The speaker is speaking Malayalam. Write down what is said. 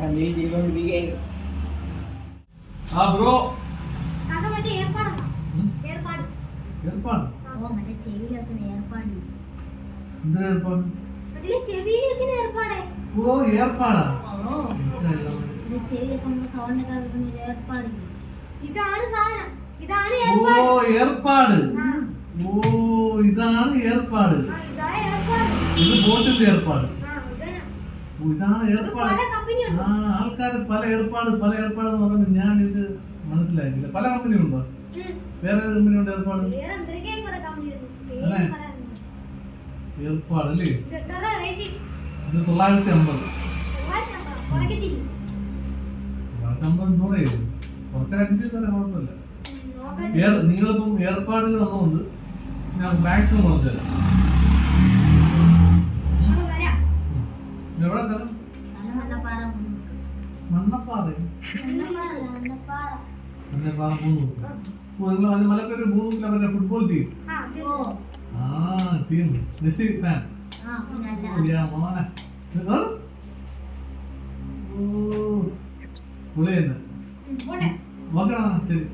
എന്തെങ്കിലും ചെയ്തോണ്ടിരിക്കുകയായിരുന്നു. ആ ബ്രോ ഏർപ്പാട് ഓ ഏർപ്പാടാ ഓ ഏർപ്പാട് ഓ ഇതാണ് ഏർപ്പാട് ഇത് ബോട്ടിന്റെ ഏർപ്പാട് ഇതാണ് ഏർപ്പാട് ആ ആൾക്കാര് പല ഏർപ്പാട് എന്ന് പറയുമ്പോൾ ഞാൻ ഇത് മനസ്സിലാക്കില്ല. പല കമ്പനി ഉണ്ടോ? വേറെ കമ്പനി ഉണ്ട് ഏർപ്പാട് ഏർപ്പാട് അല്ലേ? ഇത് 950 കുറച്ചൊക്കെ അഡ്ജസ്റ്റ് ചെയ്താൽ കുഴപ്പമില്ല. നിങ്ങളിപ്പം ഏർപ്പാടുകൾ വന്നുകൊണ്ട് ഞാൻ മാക്സിമം പറഞ്ഞുതരാം. എവിടെ സ്ഥലം? മണ്ണപ്പാറ മലപ്പേര് 3 kilometre football team team Messi fan മോനെ പുള്ളി തന്നെ നോക്കണം. ശരി.